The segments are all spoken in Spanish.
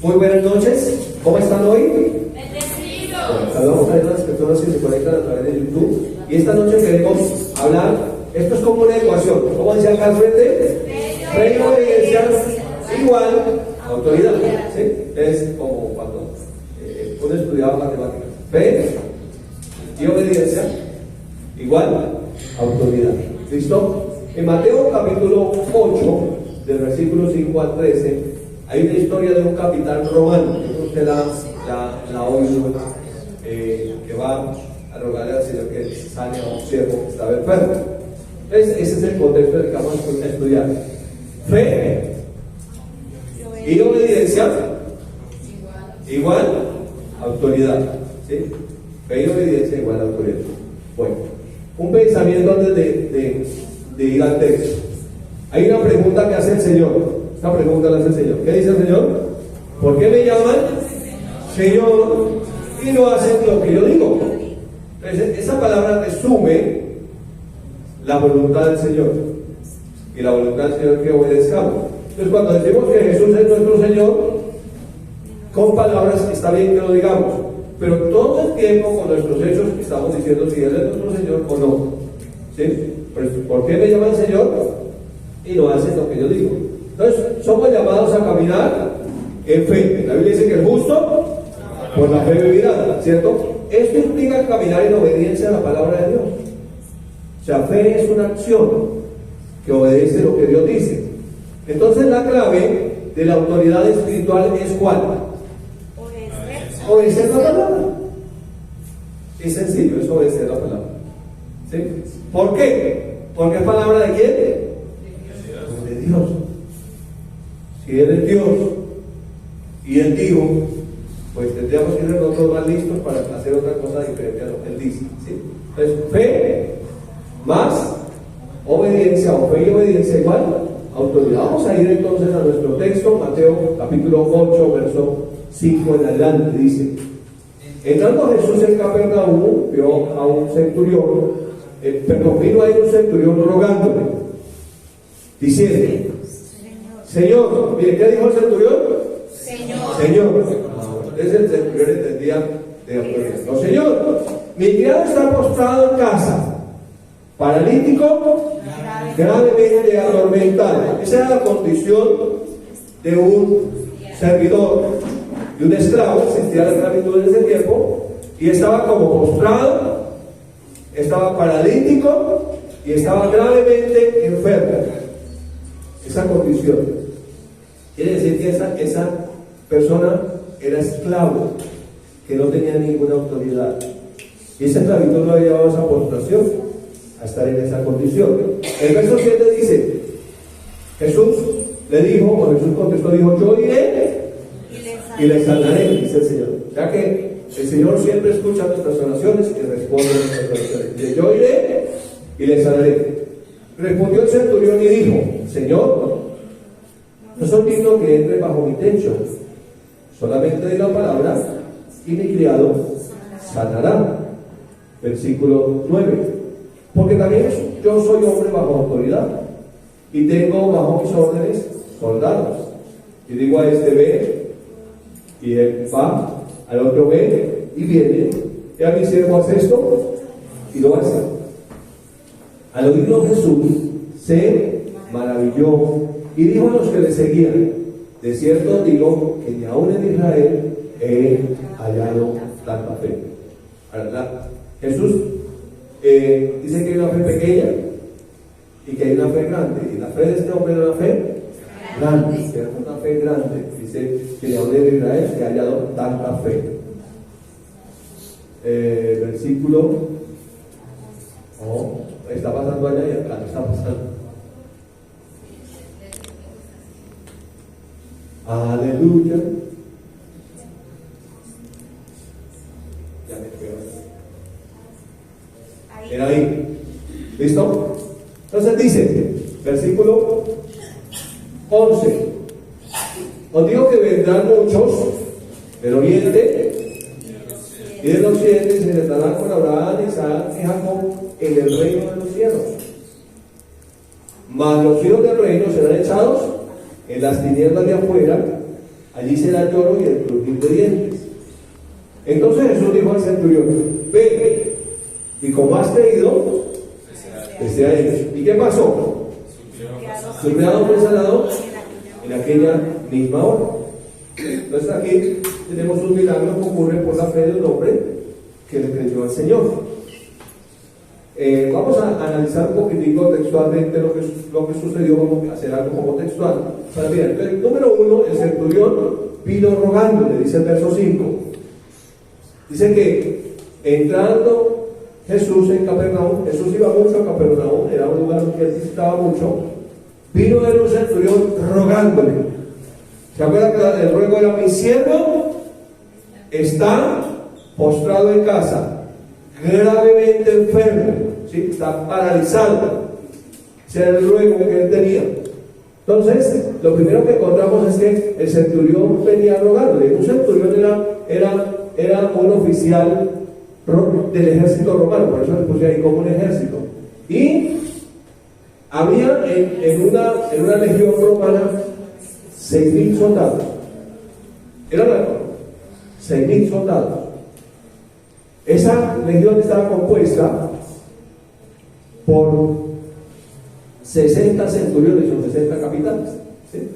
Muy buenas noches, ¿cómo están hoy? Bendecido. Saludamos a las personas que se conectan a través de YouTube. Y esta noche queremos hablar, esto es como una ecuación, ¿cómo decía acá al frente? Reino, obediencia, igual, autoridad. ¿Sí? Es como cuando uno estudiaba matemáticas. Fe y obediencia, igual, autoridad. ¿Listo? En Mateo capítulo 8, del versículo 5 al 13, hay una historia de un capitán romano. Usted la ha oído, que va a rogarle al Señor que sane a un siervo que estaba enfermo. Entonces, ese es el contexto del que vamos a estudiar. Fe y obediencia, igual autoridad. ¿Sí? Fe y obediencia, igual autoridad. Bueno, un pensamiento antes de ir al texto. Hay una pregunta que hace el Señor. Esta pregunta la hace el Señor. ¿Qué dice el Señor? ¿Por qué me llaman Señor y no hacen lo que yo digo? Entonces, esa palabra resume la voluntad del Señor. Y la voluntad del Señor es que obedezcamos. Entonces, cuando decimos que Jesús es nuestro Señor, con palabras está bien que lo digamos, pero todo el tiempo con nuestros hechos estamos diciendo si Él es nuestro Señor o no. ¿Sí? ¿Por qué me llaman Señor y no hacen lo que yo digo? Entonces, somos llamados a caminar en fe. La Biblia dice que el justo por la fe vivirá, ¿cierto? Esto implica caminar en obediencia a la palabra de Dios. O sea, fe es una acción que obedece lo que Dios dice. Entonces, la clave de la autoridad espiritual es ¿cuál? Obedecer la palabra. Es sencillo, es obedecer la palabra. ¿Sí? ¿Por qué? Porque es palabra de quién? De Dios. Si Él es Dios y Él dijo, pues tendríamos que ser nosotros más listos para hacer otra cosa diferente a lo que Él dice. ¿Sí? Entonces, fe más obediencia, o fe y obediencia igual autoridad. Vamos a ir entonces a nuestro texto, Mateo capítulo 8, verso 5 en adelante. Dice: entrando Jesús en Capernaum, vio a un centurión, vino ahí un centurión rogándole, diciendo: Señor, mire, ¿qué dijo el centurión? Señor. Entonces el centurión entendía de autoridad. No, Señor, mi criado está postrado en casa, paralítico, gravemente atormentado. Esa era la condición de un servidor, de un esclavo. Existía la esclavitud en ese tiempo, y estaba como postrado, estaba paralítico y estaba gravemente enfermo. Esa condición quiere decir que esa persona era esclavo, que no tenía ninguna autoridad, y esa esclavitud lo había llevado a esa postración, a estar en esa condición. El verso 7 dice: Jesús le dijo, o Jesús contestó, dijo: yo iré y le sanaré, dice el Señor. Ya que el Señor siempre escucha nuestras oraciones y responde a nuestras oraciones. Dice: yo iré y le sanaré. Respondió el centurión y dijo: Señor, no soy digno que entre bajo mi techo, solamente di la palabra y mi criado sanará. Versículo 9: porque también yo soy hombre bajo autoridad y tengo bajo mis órdenes soldados, y digo a este: ve, y él va; al otro: ve, y viene; y a mi siervo: hace esto, y lo hace. Al oírlo Jesús se maravilló y dijo a los que le seguían: de cierto digo que ni aún en Israel he hallado tanta fe. Ahora, Jesús dice que hay una fe pequeña y que hay una fe grande, y la fe de este hombre era una fe grande, era una fe grande. Dice que ni aún en Israel he hallado tanta fe. Versículo, está pasando allá y acá no está pasando. Aleluya. Ya me quedo. Era ahí. ¿Listo? Entonces dice, versículo 11: os digo que vendrán muchos del oriente y del occidente y se sentarán con Abraham, Isaac y Jacob en el reino de los cielos. Mas los hijos del reino serán echados en las tinieblas de afuera, allí será el lloro y el crujir de dientes. Entonces Jesús dijo al centurión: ve, y como has creído, que sea hecho. ¿Y qué pasó? Su criado fue sanado en aquella misma hora. Entonces aquí tenemos un milagro que ocurre por la fe de un hombre que le creyó al Señor. Vamos a analizar un poquitico textualmente lo que sucedió. Vamos a hacer algo como textual. Para mirar, entonces, número 1, el centurión vino rogándole, dice el verso 5. Dice que entrando Jesús en Capernaum, Jesús iba mucho a Capernaum, era un lugar que él visitaba mucho. Vino el centurión rogándole. ¿Se acuerdan que el ruego era: mi siervo está postrado en casa, gravemente enfermo, ¿sí? Está paralizado? Ese era el ruego que él tenía. Entonces, lo primero que encontramos es que el centurión venía rogándole. Un centurión era un oficial del ejército romano, por eso le puse ahí como un ejército. Y había en una legión romana 6.000 soldados. Era la 6.000 soldados. Esa legión estaba compuesta por 60 centuriones o 60 capitanes, ¿sí?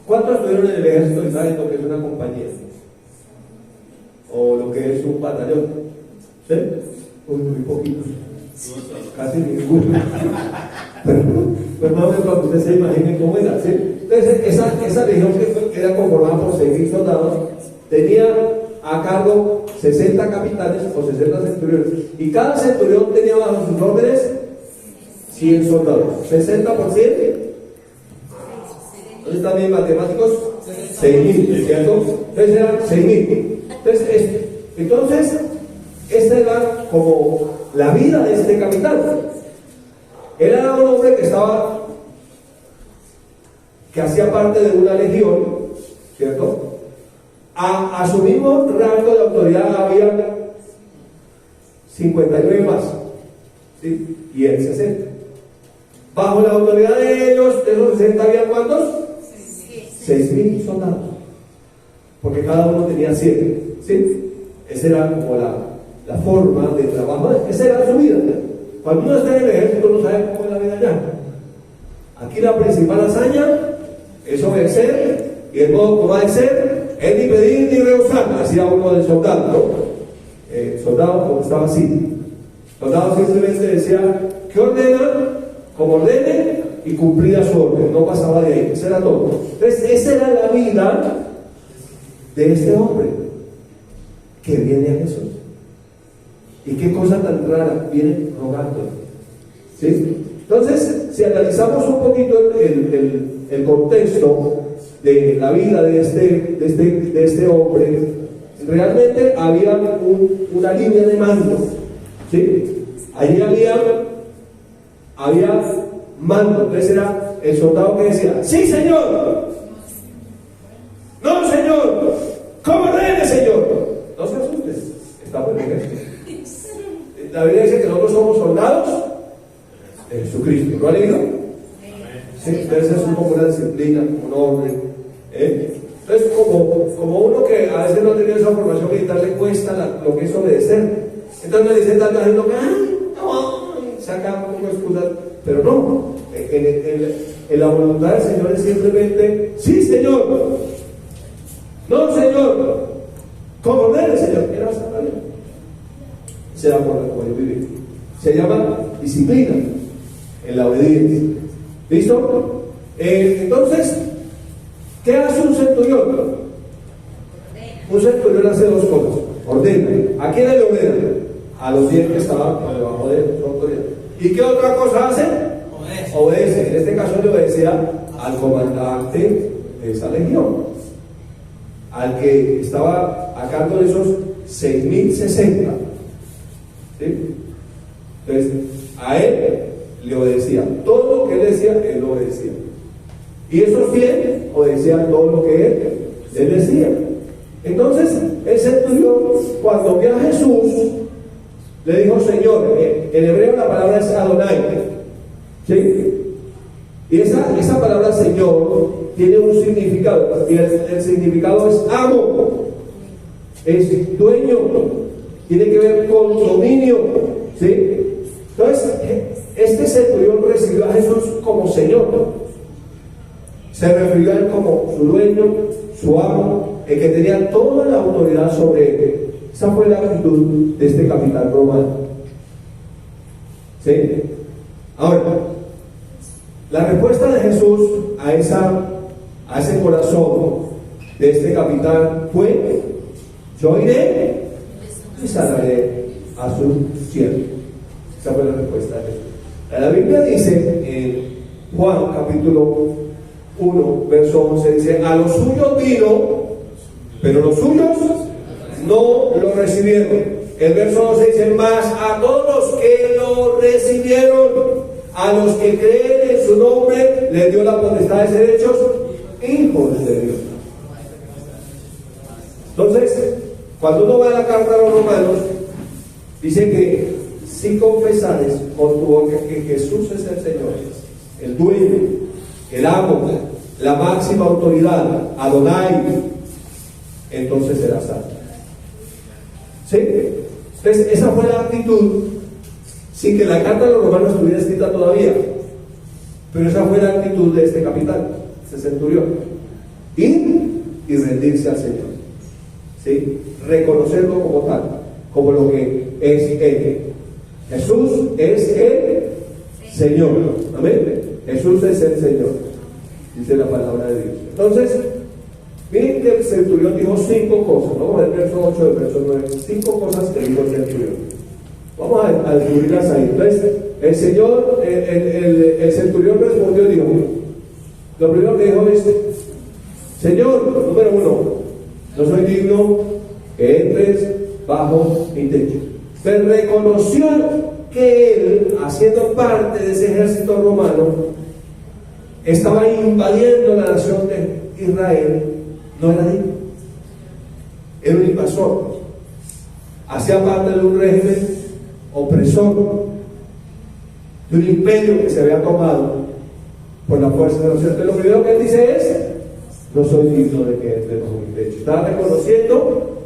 ¿Cuántos estuvieron en el ejército y saben lo que es una compañía? O lo que es un batallón, ¿sí? Muy poquitos, casi ninguno. Pero más o menos para que ustedes se imaginen cómo era, ¿sí? Entonces esa legión que era conformada por 6.000 soldados tenía a cargo 60 capitanes o 60 centuriones, y cada centurión tenía bajo sus órdenes 100 soldados. 60 por 7, entonces también matemáticos, 6.000, ¿cierto? Entonces eran 6.000. Entonces esta era como la vida de este capitán. Él era un hombre que hacía parte de una legión, ¿cierto? A su mismo rango de autoridad había 59 más, ¿sí? Y él 60. Bajo la autoridad de ellos, de esos 60, ¿había cuántos? 6.000 soldados, porque cada uno tenía 7, ¿sí? Esa era como la forma de trabajo, esa era su vida. Cuando uno está en el ejército no sabe cómo es la vida allá. Aquí la principal hazaña es obedecer, y el modo como va a ser es ni pedir ni rehusar. Hacía uno del soldado, ¿no? Soldado como estaba así. Soldado simplemente decía: ¿qué ordena? Como ordene, y cumplía su orden, no pasaba de ahí. Eso era todo. Entonces esa era la vida de este hombre que viene a Jesús. Y qué cosa tan rara, viene rogando, ¿sí? Entonces, si analizamos un poquito el contexto de la vida de este hombre, realmente había una línea de mando, ¿sí? Allí había mando. Entonces era el soldado que decía: sí, señor. No, señor. ¿Cómo ordene, señor? No se asusten, está por el ejército. La Biblia dice que nosotros somos soldados de Jesucristo. ¿Lo ha leído? Sí, entonces es un poco una disciplina, un orden. Entonces, como uno que a veces no ha tenido esa formación militar, le cuesta lo que es obedecer. Entonces me dicen tanta gente que no, saca un poco de excusas, pero no. En la voluntad del Señor es simplemente: sí, Señor. No, Señor. ¿Cómo ordene, Señor? Era bastante bien. Se da por el vivir. Se llama disciplina en la obediencia. ¿Listo? Entonces, ¿qué hace un centurión? Un centurión hace dos cosas. Ordena. ¿A quién le ordena? A los 10 que estaban por debajo de su autoridad. ¿Y qué otra cosa hace? Obedece. En este caso le obedecía al comandante de esa legión, al que estaba a cargo de esos 6.060. ¿Sí? Entonces, a él le obedecía. Todo lo que él decía, él lo obedecía. Y esos 100 obedecían todo lo que él decía. Entonces, el centurión, cuando vio a Jesús, le dijo: Señor. En hebreo la palabra es Adonai, ¿sí? Y esa palabra Señor tiene un significado, y el significado es amo, es dueño, tiene que ver con dominio, ¿sí? Entonces, este centurión recibió a Jesús como Señor, se refirió a él como su dueño, su amo, el que tenía toda la autoridad sobre él. Esa fue la actitud de este capitán romano, ¿sí? Ahora, la respuesta de Jesús a ese corazón de este capitán fue: yo iré y sanaré a su siervo. Esa fue la respuesta de Jesús. La Biblia dice en Juan capítulo 1 verso 11, dice: a los suyos vino, pero los suyos no lo recibieron. El verso 12 dice: mas a todos los que lo recibieron, a los que creen en su nombre, les dio la potestad de ser hechos hijos de Dios. Entonces, cuando uno va a la carta a los romanos, dice que si confesares con tu boca que Jesús es el Señor, el dueño, el amo, la máxima autoridad, Adonai, entonces serás salvo. ¿Sí? Entonces, esa fue la actitud, sin que la carta de los romanos estuviera escrita todavía, pero esa fue la actitud de este capitán, este centurión: ir y rendirse al Señor, ¿sí? Reconocerlo como tal, como lo que es Él. Jesús es el Señor, amén. Jesús es el Señor, dice la palabra de Dios. Entonces, miren que el centurión dijo 5 cosas. Vamos a ver el verso 8 del verso 9. 5 cosas que dijo el centurión. Vamos a descubrirlas ahí. Entonces, el Señor, el centurión respondió y dijo: lo primero que dijo es: Señor, número 1, no soy digno que entres bajo mi techo. Pero reconoció que él, haciendo parte de ese ejército romano, estaba invadiendo la nación de Israel. No era digno, era un invasor, hacía parte de un régimen opresor, de un imperio que se había tomado por la fuerza de los cielos. Lo primero que él dice es: no soy digno de que entre bajo mi techo. Estaba reconociendo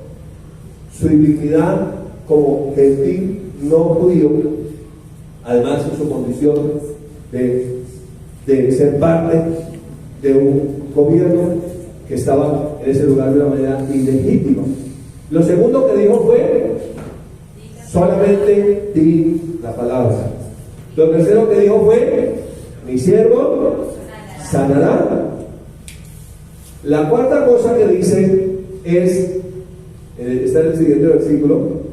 su indignidad como gentil no judío, además de su condición de ser parte de un gobierno que estaba en ese lugar de una manera ilegítima. Lo segundo que dijo fue: solamente di la palabra. Lo tercero que dijo fue: mi siervo sanará. La cuarta cosa que dice está en el siguiente versículo: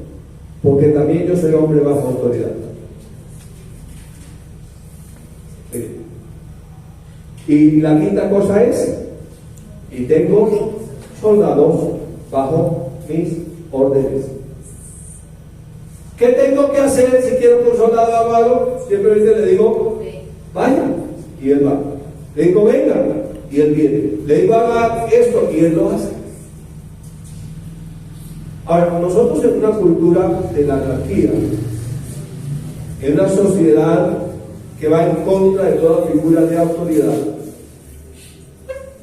porque también yo soy hombre bajo autoridad. Y la quinta cosa es: y tengo soldados bajo mis órdenes. ¿Qué tengo que hacer si quiero que un soldado haga algo? Simplemente le digo: vaya, y él va. Le digo: venga, y él viene. Le digo: haga esto, y él lo hace. Ahora, nosotros en una cultura de la anarquía, en una sociedad que va en contra de toda figura de autoridad,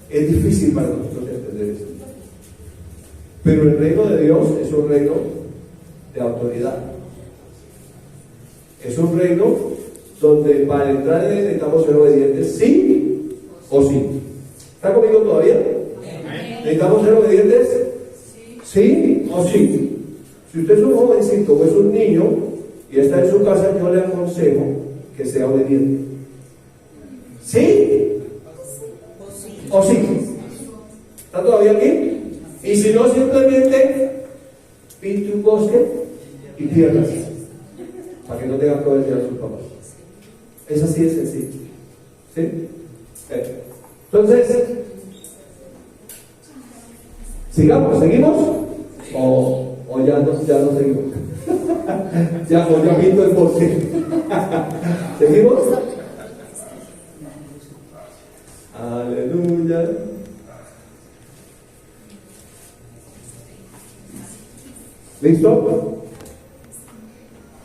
es difícil para nosotros entender esto. Pero el reino de Dios es un reino de autoridad. Es un reino donde para entrar en él necesitamos ser obedientes, sí o sí. ¿Está conmigo todavía? ¿Necesitamos ser obedientes? ¿Sí o sí? Si usted es un jovencito o es un niño y está en su casa, yo le aconsejo que sea obediente. ¿Sí o sí? ¿Está todavía aquí? Y si no, simplemente pinte un bosque y tierras para que no tengan que obedecer a sus papás. Es así de sencillo. ¿Sí? Entonces, ¿seguimos? O ya no seguimos. ya pinto el bosque. ¿Seguimos? Aleluya. ¿Listo?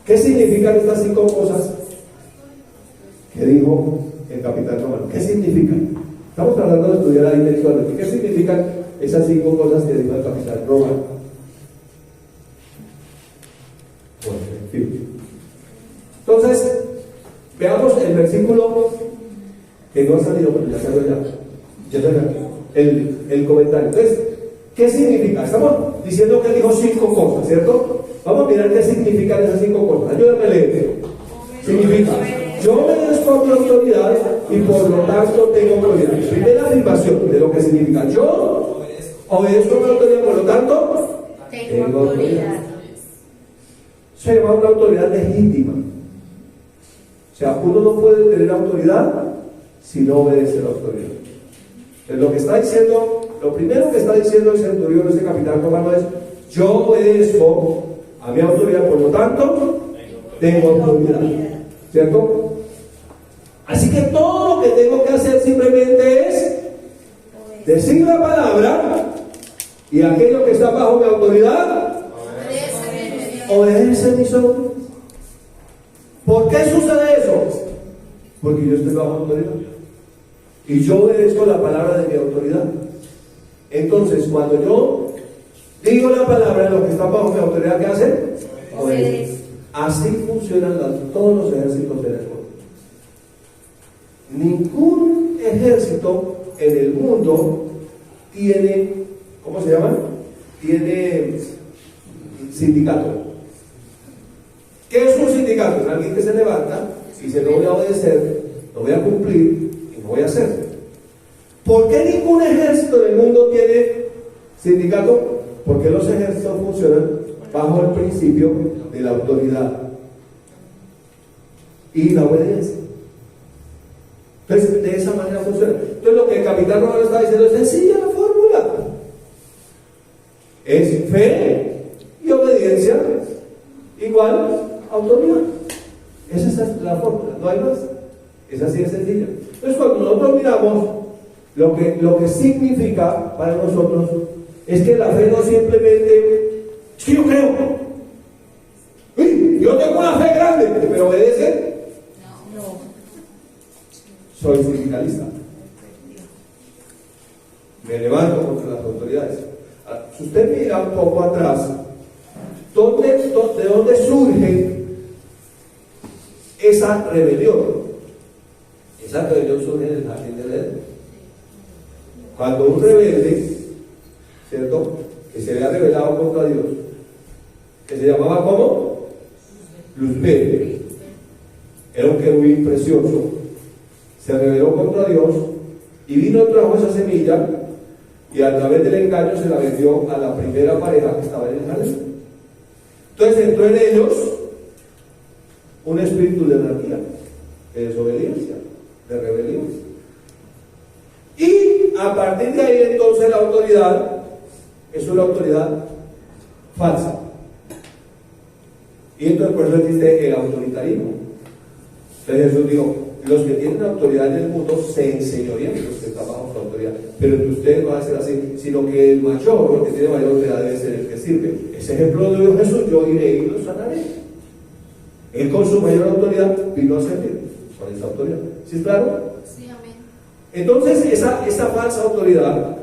¿Qué significan estas 5 cosas que dijo el capitán romano? ¿Qué significan? Estamos tratando de estudiar ahí textualmente. ¿Qué significan esas 5 cosas que dijo el capitán romano? Bueno, en fin. Entonces, veamos el versículo que no ha salido, pero ya salió el comentario. Entonces, ¿qué significa? Estamos diciendo que él dijo 5 cosas, ¿cierto? Vamos a mirar qué significan esas 5 cosas. Ayúdame a leer. Significa, yo obedezco a mi autoridad y por lo tanto tengo autoridad. Primera afirmación de lo que significa. Yo obedezco a mi autoridad, por lo tanto tengo autoridad. Se llama una autoridad legítima. O sea, uno no puede tener autoridad si no obedece a la autoridad. Entonces, lo que está diciendo, lo primero que está diciendo el centurión, ese capitán romano, es: yo obedezco a mi autoridad, por lo tanto tengo autoridad. ¿Cierto? Así que todo lo que tengo que hacer simplemente es decir la palabra, y aquello que está bajo mi autoridad obedece mis órdenes. ¿Por qué sucede eso? Porque yo estoy bajo autoridad y yo obedezco la palabra de mi autoridad. Entonces, cuando yo digo la palabra, lo que está bajo mi autoridad, ¿qué hace? Obedece. Así funcionan todos los ejércitos del mundo. Ningún ejército en el mundo tiene, ¿cómo se llama? Tiene sindicato. ¿Qué es un sindicato? Es alguien que se levanta y dice: no voy a obedecer, no voy a cumplir y no voy a hacer. ¿Por qué ningún ejército del mundo tiene sindicato? Porque los ejércitos funcionan bajo el principio de la autoridad y la obediencia. Entonces, de esa manera funciona. Entonces, lo que el capitán romano está diciendo es sencilla la fórmula. Es fe y obediencia igual autoridad. Esa es la fórmula, no hay más. Es así de sencilla. Entonces, cuando nosotros miramos lo que significa para nosotros, es que la fe no simplemente es que yo creo. Uy, yo tengo una fe grande, pero obedece. No. Soy sindicalista. Me levanto contra las autoridades. Si usted mira un poco atrás, ¿de dónde surge esa rebelión? Esa rebelión surge en el jardín del Edén. Cuando un rebelde, ¿cierto?, que se había rebelado contra Dios, que se llamaba ¿cómo? Luzbel, era un querubín precioso, se rebeló contra Dios y vino y trajo esa semilla, y a través del engaño se la vendió a la primera pareja que estaba en el jardín. Entonces entró en ellos un espíritu de anarquía, de desobediencia, de rebelión. Y a partir de ahí entonces la autoridad es una autoridad falsa. Y entonces por eso existe el autoritarismo. Entonces Jesús dijo: los que tienen autoridad en el mundo se enseñorían de los que están bajo su autoridad, pero entre ustedes no va a ser así, sino que el mayor, el que tiene mayor autoridad, debe ser el que sirve. Ese ejemplo lo dio Jesús: yo iré y los sanaré. Él con su mayor autoridad vino a servir con esa autoridad. ¿Sí es claro? Sí, amén. Entonces esa falsa autoridad,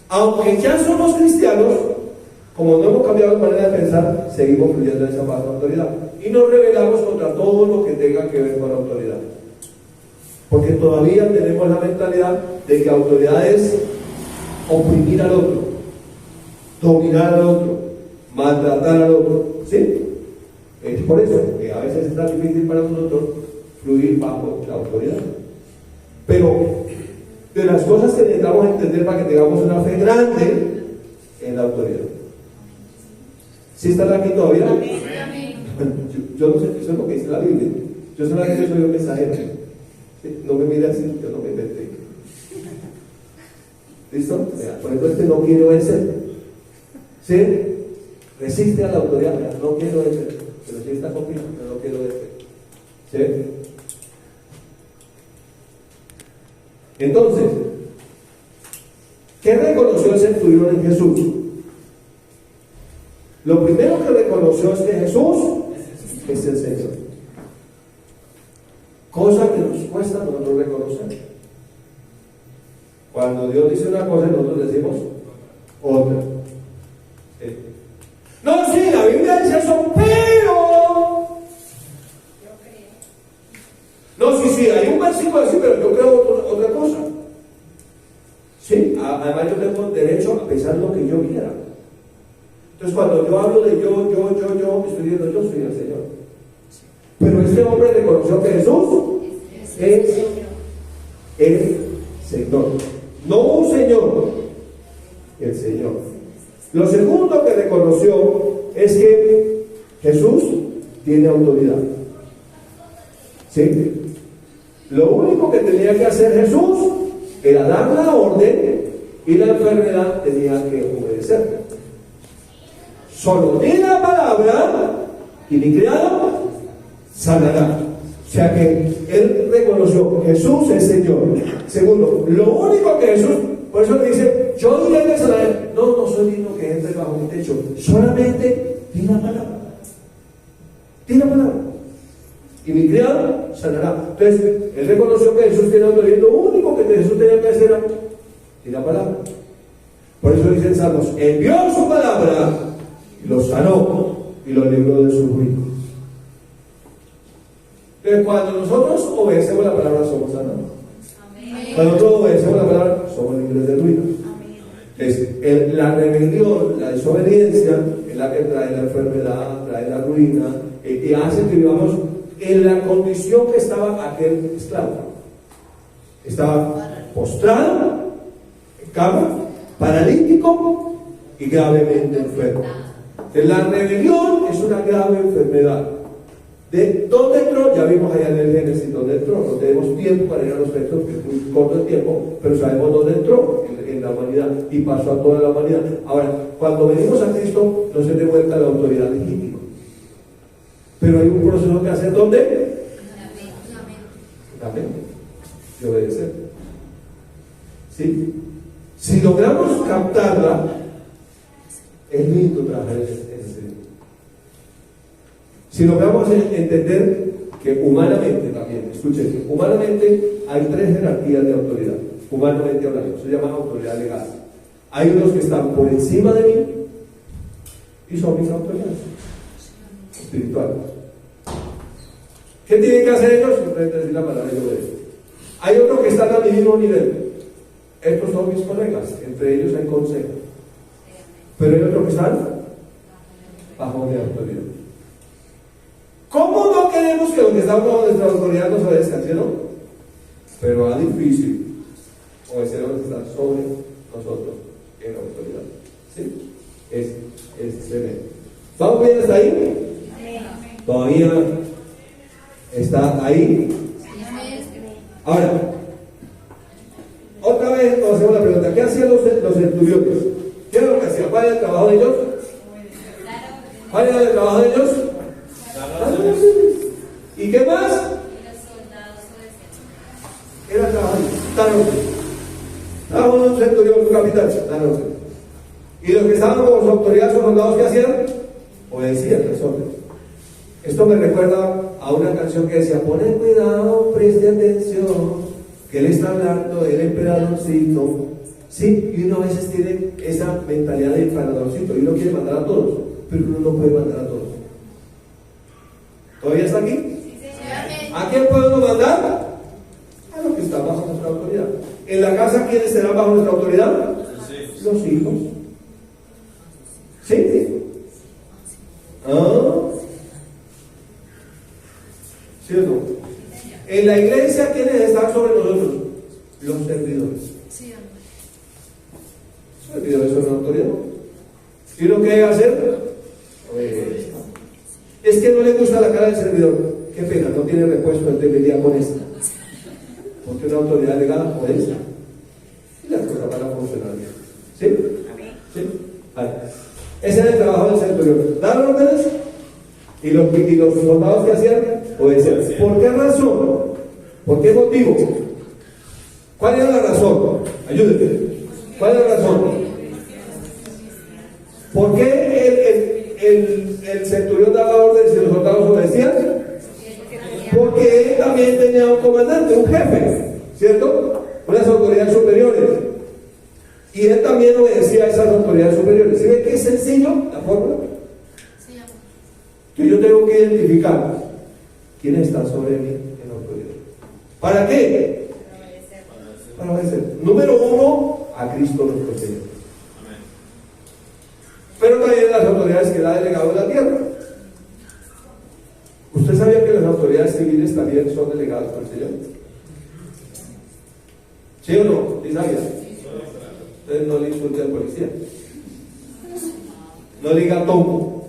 aunque ya somos cristianos, como no hemos cambiado de manera de pensar, seguimos creyendo en esa falsa autoridad y nos rebelamos contra todo lo que tenga que ver con la autoridad, porque todavía tenemos la mentalidad de que autoridad es oprimir al otro, dominar al otro, maltratar al otro. ¿Sí? Es por eso que a veces es tan difícil para nosotros fluir bajo la autoridad. Pero de las cosas que necesitamos entender para que tengamos una fe grande en la autoridad. ¿Sí están aquí todavía? Yo no sé, eso es lo que dice la Biblia. Yo solamente soy un mensajero. ¿Sí? No me mire así, yo no me inventé. ¿Listo? Por ejemplo, no quiere obedecer. ¿Sí? Resiste a la autoridad, no quiere obedecer. Pero sí está conmigo, pero no quiere obedecer. ¿Sí? Entonces, ¿qué reconoció el centurión en Jesús? Lo primero que reconoció es que Jesús es el Señor. Cosa que nos cuesta nosotros reconocer. Dios dice una cosa y nosotros decimos otra. No, sí, la Biblia dice eso, pero... No, sí, hay un versículo así, pero yo creo otra cosa. Sí, además yo tengo derecho a pensar lo que yo quiera. Entonces cuando yo hablo de yo, estoy diciendo yo soy el Señor. Pero este hombre reconoció que Jesús es el Señor. No un Señor, el Señor. Lo segundo que reconoció es que Jesús tiene autoridad. ¿Sí? Lo único que tenía que hacer Jesús era dar la orden y la enfermedad tenía que obedecer. Solo di la palabra y mi criado sanará. O sea que él reconoció, Jesús es Señor. Segundo, lo único que Jesús, por eso le dice, yo diré que sanaré. No soy digno que entre bajo mi techo. Solamente di la palabra. Di la palabra. Y mi criado sanará. Entonces, él reconoció que Jesús tiene autoridad. Lo único que Jesús tenía que hacer era di la palabra. Por eso dicen Salmos, envió su palabra y lo sanó y lo libró de su ruina. Entonces, cuando nosotros obedecemos la palabra, somos sanados. Amén. Cuando nosotros obedecemos la palabra, somos libres de ruina. Entonces, la rebelión, la desobediencia, es la que trae la enfermedad, trae la ruina, y hace que vivamos en la condición que estaba aquel esclavo. Estaba postrado, en cama, paralítico y gravemente enfermo. La rebelión es una grave enfermedad. ¿De dónde entró? Ya vimos allá en el Génesis dónde entró. No tenemos tiempo para ir a los textos, porque es muy corto el tiempo, pero sabemos dónde entró en la humanidad y pasó a toda la humanidad. Ahora, cuando venimos a Cristo, nos es de vuelta la autoridad legítima. Pero hay un proceso que hacer, ¿dónde? La mente. De obedecer. ¿Sí? Si logramos captarla, es lindo trabajar en ese. Si logramos entender que humanamente también, escuchen, humanamente hay tres jerarquías de autoridad, humanamente hablando, se llama autoridad legal. Hay unos que están por encima de mí y son mis autoridades espirituales. ¿Qué tienen que hacer ellos? Simplemente decir la palabra y obedecen. Hay otros que están a mi mismo nivel. Estos son mis colegas, entre ellos hay consejo. Pero hay otros que están bajo mi autoridad. ¿Cómo no queremos que los que están bajo nuestra autoridad nos obedezcan, ¿sí o no? Pero es difícil obedecer a los que están sobre nosotros en la autoridad. ¿Sí? Es tremendo. ¿Vamos bien hasta ahí? ¿Todavía está ahí? Ahora, otra vez nos hacemos la pregunta: ¿qué hacían los centuriones? ¿Qué era lo que hacían? ¿Cuál era el trabajo de ellos? ¿Cuál era el trabajo de ellos? ¿Y qué más? Era trabajo de un centurión, un capitán. Y los que estaban como su autoridad, sus soldados, ¿qué hacían? Obedecían las órdenes. Esto me recuerda a una canción que decía: ponen cuidado, preste atención, que él está hablando del emperadorcito. Sí, y uno a veces tiene esa mentalidad de emperadorcito y uno quiere mandar a todos, pero uno no puede mandar a todos. ¿Todavía está aquí? Sí, señor. ¿A quién puede uno mandar? A los que están bajo nuestra autoridad. ¿En la casa quiénes estarán bajo nuestra autoridad? Sí. Los hijos. ¿Sí? ¿Sí o no? En la iglesia, ¿quiénes están sobre nosotros? Los servidores. Sí, los servidores son la autoridad. ¿Y uno qué debe hacer? Es que no le gusta la cara del servidor. Qué pena, no tiene repuesto, él debería con esta. Porque una autoridad legal o esta. Y las cosas van a funcionar bien. ¿Sí? ¿Sí? Vale. Ese era el trabajo del centurión. Dar órdenes y los soldados que hacían obedecían. ¿Por qué razón? ¿Por qué motivo? ¿Cuál era la razón? Ayúdenme. ¿Cuál era la razón? ¿Por qué el centurión daba órdenes y los soldados obedecían? Porque él también tenía un comandante, un jefe, ¿cierto? Unas autoridades superiores. Y él también obedecía a esas autoridades superiores. ¿Sí ven que es sencillo la fórmula? Sí. Entonces yo tengo que identificar quién está sobre mí en autoridad. ¿Para qué? Para obedecer. Número uno, a Cristo nuestro Señor. Pero también las autoridades que le ha delegado en la tierra. ¿Usted sabía que las autoridades civiles también son delegadas por el Señor? ¿Sí o no? ¿Sí sabía? Entonces no le insulte al policía. No le diga tongo.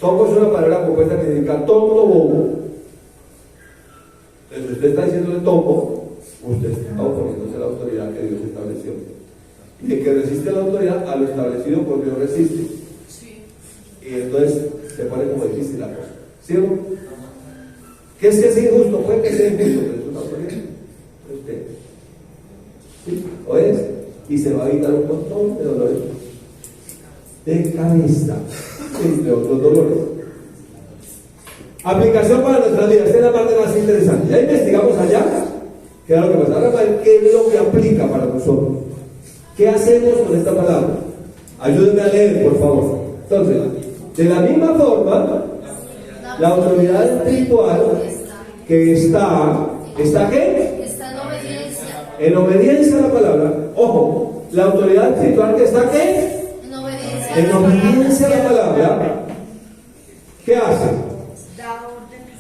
Tongo es una palabra compuesta que significa tonto bobo. Entonces usted está diciéndole tongo, usted está oponiéndose a la autoridad que Dios estableció. Y el que resiste a la autoridad, a lo establecido por Dios resiste. Y entonces se pone como difícil la cosa. ¿Sí o no? ¿Qué es que es injusto? Puede que sea injusto, pero es una autoridad. Usted. ¿Sí? ¿O es? Y se va a evitar un montón de dolores de cabeza, entre otros dolores. Aplicación para nuestras vidas. Esta es la parte más interesante. Ya investigamos allá qué es lo que pasa. Ahora para ver qué es lo que aplica para nosotros. ¿Qué hacemos con esta palabra? Ayúdenme a leer, por favor. Entonces, de la misma forma, la autoridad espiritual que está ¿qué? Está en obediencia. En obediencia a la palabra. Ojo, la autoridad espiritual que está ¿qué? En obediencia. En obediencia a la palabra. ¿Qué hace?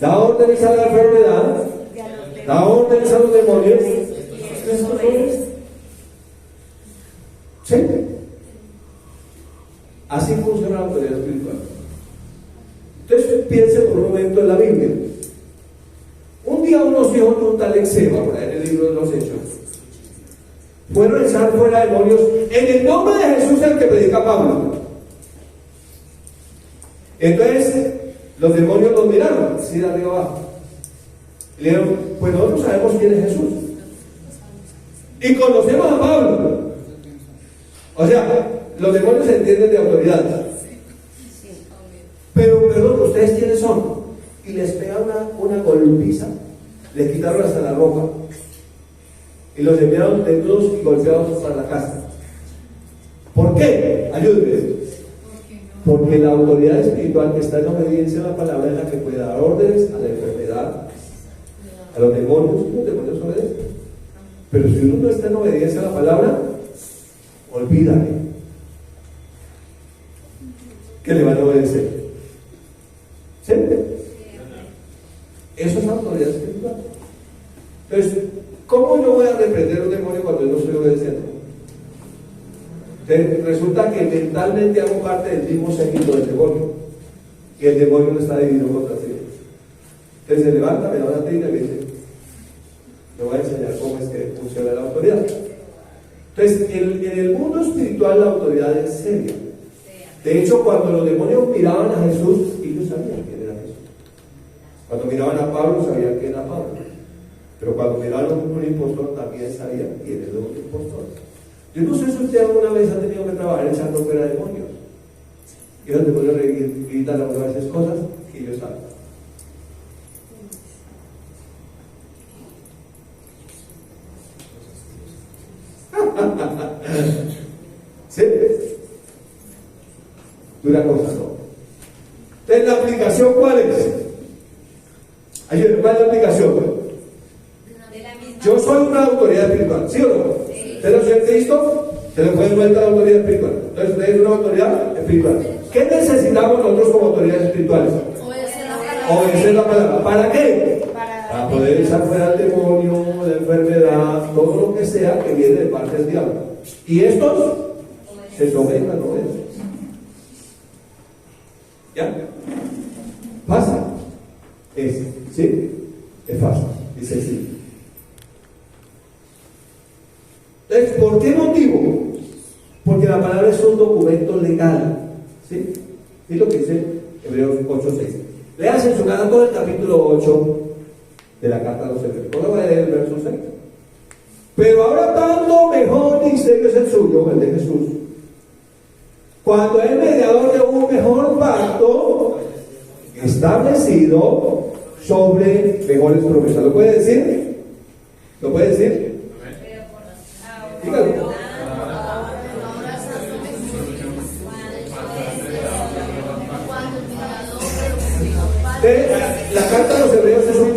Da órdenes a la enfermedad, da órdenes a los demonios. ¿Sí? Así funciona la autoridad espiritual. Entonces piense por un momento en la Biblia. Un día unos hijos de un tal Exeba, por ahí en el libro de los Hechos, fueron a echar fuera demonios en el nombre de Jesús, el que predica Pablo. Entonces los demonios los miraron, así de arriba abajo, y le dijeron: pues nosotros sabemos quién es Jesús y conocemos a Pablo. O sea, los demonios se entienden de autoridad. Pero, perdón, ¿ustedes quiénes son? Y les pegaron una golpiza, les quitaron hasta la ropa y los enviaron desnudos y golpeados para la casa. ¿Por qué? Ayúdenme. Porque la autoridad espiritual que está en obediencia a la palabra es la que puede dar órdenes a la enfermedad, a los demonios. Los demonios obedecen. Pero si uno no está en obediencia a la palabra, olvídale que le van a obedecer. ¿Sí? Eso es autoridad espiritual. Entonces, ¿cómo yo voy a reprender un demonio cuando yo no estoy obedeciendo? Entonces, resulta que mentalmente hago parte del mismo séquito del demonio, y el demonio no está dividido contra sí. Entonces se levanta, me da una trina y me dice: me voy a enseñar cómo es que funciona la autoridad. Entonces, en el mundo espiritual la autoridad es seria. De hecho, cuando los demonios miraban a Jesús, ellos sabían quién era Jesús. Cuando miraban a Pablo, sabían quién era Pablo. Pero cuando miraron a un impostor, también sabían quién era un impostor. Yo no sé si usted alguna vez ha tenido que trabajar echando fuera demonios. Y los demonios gritan a veces cosas que ellos saben. ¿Sí? Dura cosa, ¿no? Entonces, ¿la aplicación cuál es? Ayúdenme, ¿cuál es la aplicación? Yo soy una autoridad espiritual, ¿sí o no? ¿Usted no es Cristo? Se le puede vuelta a la autoridad espiritual. Entonces, usted es una autoridad espiritual. ¿Qué necesitamos nosotros como autoridades espirituales? Obedecer la palabra. ¿Para qué? Para poder echar fuera el demonio, la enfermedad, todo lo que sea que viene de parte del diablo. Y estos se someten a obediencia. ¿Ya? ¿Pasa? ¿Sí? Es fácil, es sencillo. Entonces, ¿por qué motivo? Porque la palabra es un documento legal. ¿Sí? Es lo que dice Hebreos 8:6. Leas en su casa todo el capítulo 8 de la carta a los Hebreos. ¿Cómo va a leer el verso 6? Pero ahora tanto mejor ministerio es el suyo, el de Jesús, cuando es mediador de un mejor pacto establecido sobre mejores promesas. ¿Lo puede decir? ¿Lo puede decir? Dígalo. Entonces, la carta a los hebreos es un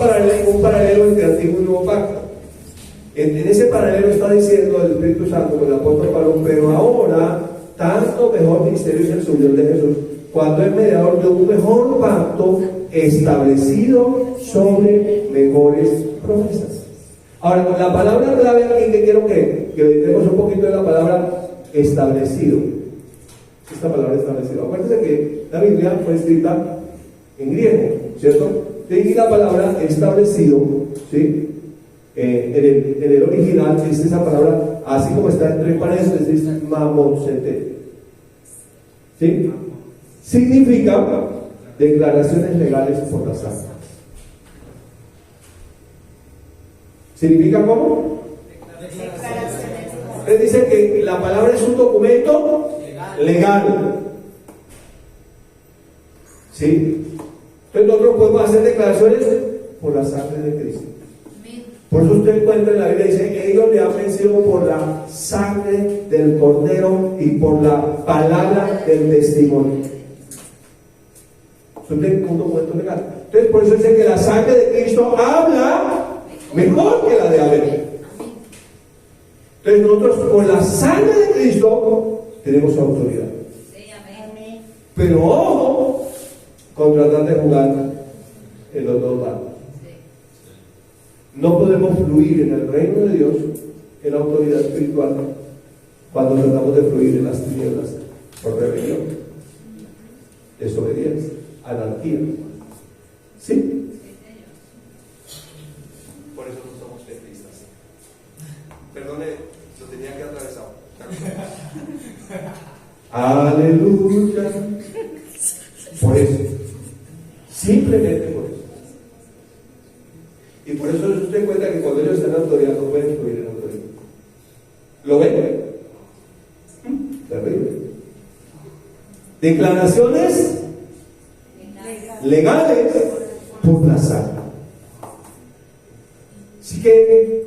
paralelo entre Antiguo y Nuevo Pacto. En ese paralelo está diciendo el Espíritu Santo con el apóstol Pablo, pero ahora, tanto mejor ministerio es el suyo, el de Jesús, cuando es mediador de un mejor pacto establecido sobre mejores promesas. Ahora, la palabra clave aquí que quiero que meditemos un poquito de la palabra establecido. Esta palabra establecido. Acuérdense que la Biblia fue escrita en griego, ¿cierto? Y la palabra establecido, ¿sí? En el original es esa palabra, así como está entre paréntesis, mamonsete. ¿Sí? Significa declaraciones legales por la sangre. ¿Significa cómo? Él dice que la palabra es un documento legal. ¿Sí? Entonces nosotros podemos hacer declaraciones por la sangre de Cristo. Por eso usted encuentra en la Biblia, dice, ellos le han vencido por la sangre del Cordero y por la palabra del testimonio. Eso es un documento legal. Entonces por eso dice que la sangre de Cristo habla mejor que la de Abel. Entonces nosotros por la sangre de Cristo tenemos autoridad. Pero ojo con tratar de jugar en los dos lados. No podemos fluir en el reino de Dios en la autoridad espiritual cuando tratamos de fluir en las tinieblas por rebelión, desobediencia, anarquía. ¿Sí? Por eso no somos petristas. Perdone, lo tenía que atravesar. Aleluya. Por eso. Simplemente por eso. Y por eso usted encuentra que cuando ellos están en autoridad no pueden fluir en autoridad. ¿Lo ven? Terrible. Declaraciones legales por la sangre. Así que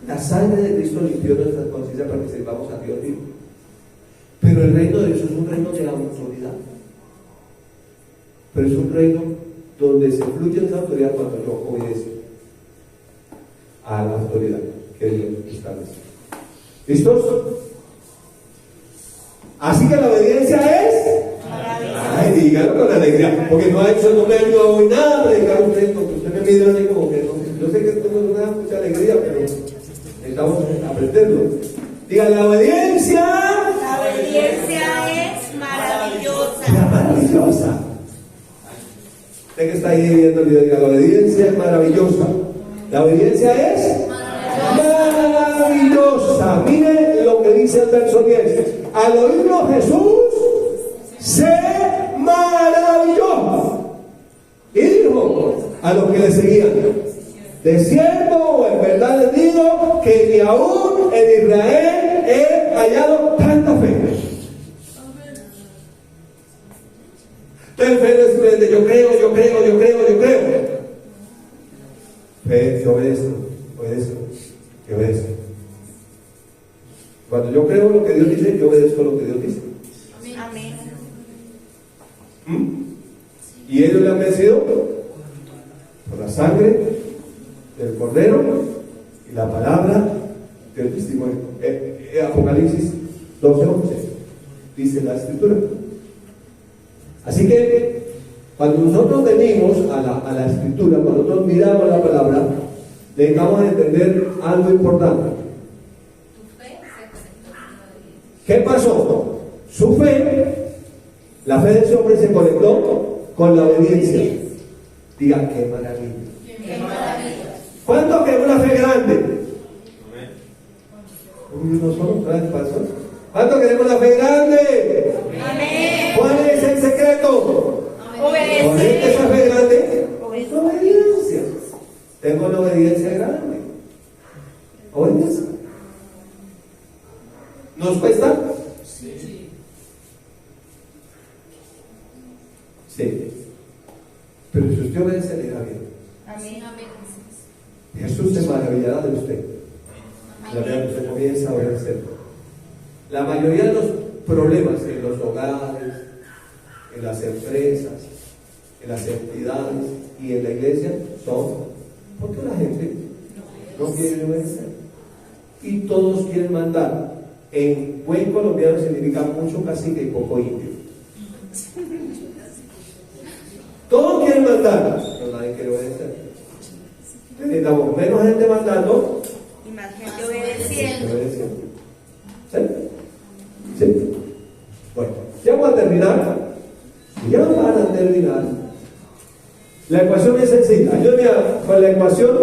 la sangre de Cristo limpió nuestras conciencias para que sirvamos a Dios vivo. Pero el reino de Dios es un reino de autoridad. Pero es un reino donde se fluye esa autoridad cuando yo obedezco a la autoridad que Dios establece. ¿Listos? Así que la obediencia es... Ay, dígalo con alegría, porque no ha hecho, no me ha ayudado hoy nada a predicar usted, porque usted me mira así como que no. Yo sé que esto no da mucha alegría, pero necesitamos aprenderlo. Diga, la obediencia... La obediencia es maravillosa. La maravillosa. Usted que está ahí viendo el video, diga, la obediencia es maravillosa. La obediencia es maravillosa. Mire lo que dice el verso 10. Al oírlo Jesús se maravilló y dijo a los que le seguían: de cierto o en verdad les digo que ni aún en Israel he hallado tanta fe. Entonces fe no es simplemente yo creo. Fe, yo obedezco. Cuando yo creo lo que Dios dice, yo obedezco lo que Dios dice. Amén. Y ellos le han vencido por la sangre del Cordero y la palabra del testimonio. Apocalipsis 12:11 dice la Escritura. Así que cuando nosotros venimos a la Escritura, cuando nosotros miramos la palabra, necesitamos entender algo importante. ¿Qué pasó? Su fe, la fe de ese hombre se conectó con la obediencia. Diga, qué maravilla. Qué maravilla. ¿Cuánto queremos una fe grande? No somos grandes personas. ¿Cuánto queremos una fe grande? Amén. ¿Cuál es el secreto? ¿Poner esa fe grande? Obediencia. Tengo una obediencia grande. Obediencia. ¿Nos cuesta? Sí. Pero si usted obedece, le irá bien. Amén. Jesús se maravillará de usted. La verdad que usted comienza a obedecer. La mayoría de los problemas en los hogares, en las empresas, en las entidades y en la iglesia son porque la gente no quiere obedecer. Y todos quieren mandar. En buen colombiano significa mucho cacique y poco indio. Todos quieren mandar, pero nadie quiere obedecer. Necesitamos menos gente mandando Y más gente obedeciendo. obedeciendo. ¿Sí? ¿Sí? Bueno, ya vamos a terminar. Y ya para terminar, la ecuación es sencilla. Ayúdame con la ecuación.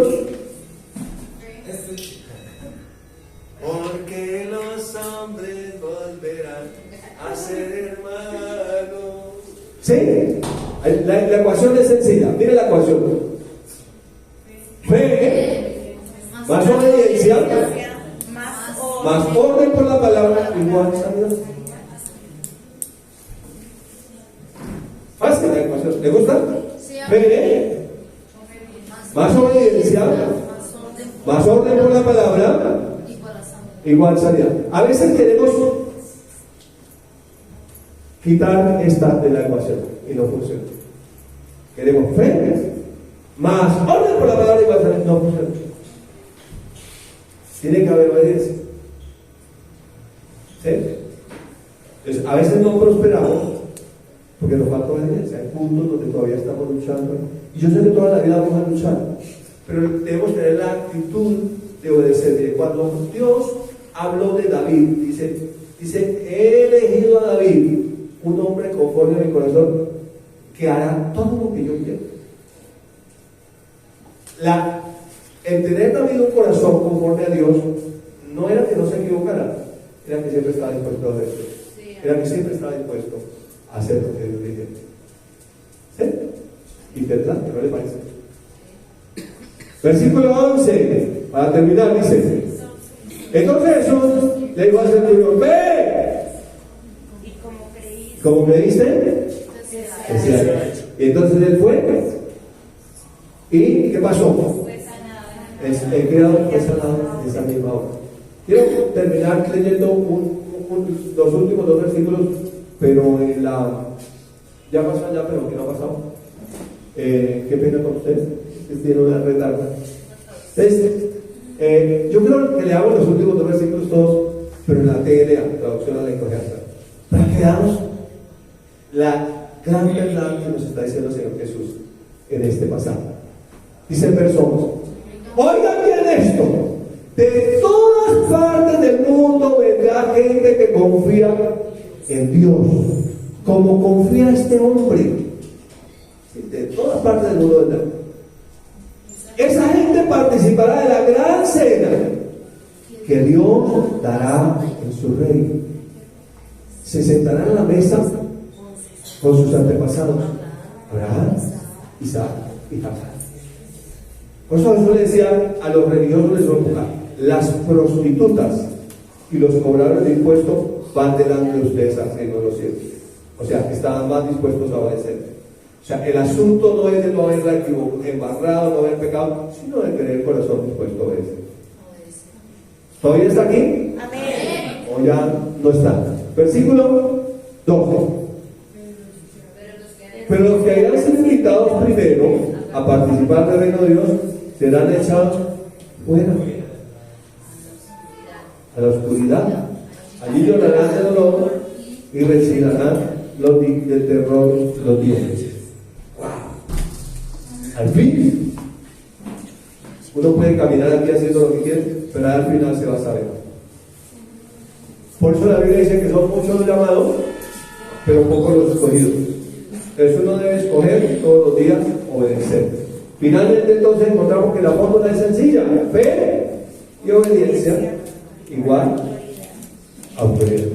Porque los hombres volverán a ser hermanos. ¿Sí? La ecuación es sencilla. Mire la ecuación. Fe más obediencia más orden por la palabra igual sanidad. Fácil la ecuación. ¿Le gusta? Fe más obediencia más orden por la palabra igual sanidad. A veces queremos quitar esta de la ecuación y no funciona. Queremos fe más orden por la palabra igual sanidad. No funciona. Tiene que haber obediencia. ¿Sí? Entonces, a veces no prosperamos porque nos falta obediencia. Hay puntos donde todavía estamos luchando. Y yo sé que toda la vida vamos a luchar, pero debemos tener la actitud de obedecer. Cuando Dios habló de David, dice, he elegido a David, un hombre conforme a mi corazón, que hará todo lo que yo quiero. El tener David un corazón conforme a Dios no era que no se equivocara, era que siempre estaba dispuesto a hacer eso. Era que siempre estaba dispuesto a hacer lo que Dios le dice. ¿Sí? ¿Y verdad? ¿Que no le parece? Versículo 11, para terminar, dice: entonces Jesús le dijo al centurión: ve. Y como creíste. ¿Cómo creíste? Decía. Y entonces él fue. ¿Y qué pasó? El criado fue sanado esa misma hora. Quiero terminar leyendo los últimos dos versículos, pero en la. Ya pasó ya, pero ¿qué no ha pasado? Qué pena con usted. Tiene una retarda. Entonces, yo creo que leamos los últimos dos versículos todos, pero en la TLA, traducción a la incoherente, para que veamos la gran verdad que nos está diciendo el Señor Jesús en este pasaje. Dice el verso 11: oigan bien esto, de todas partes del mundo vendrá gente que confía en Dios, como confía este hombre. Sí, de todas partes del mundo vendrá. Esa gente participará de la gran cena que Dios dará en su reino. Se sentarán a la mesa con sus antepasados, Abraham, Isaac y Jacob. Por eso le decía a los religiosos de su época: las prostitutas y los cobradores de impuestos van delante de ustedes al reino de los cielos. O sea, estaban más dispuestos a obedecer. O sea, el asunto no es de no haber embarrado, no haber pecado, sino de tener el corazón dispuesto a obedecer. ¿Todavía está aquí? Amén. ¿O ya no está? Versículo 12. Pero los que hayan sido invitados primero a participar del reino de Dios serán echados fuera a la oscuridad. Allí llorarán de dolor y rechinarán del terror los dientes. Al fin, uno puede caminar aquí haciendo lo que quiere, pero al final se va a saber. Por eso la Biblia dice que son muchos los llamados, pero pocos los escogidos. Entonces uno debe escoger todos los días obedecer. Finalmente entonces encontramos que la fórmula es sencilla: fe y obediencia igual autoridad.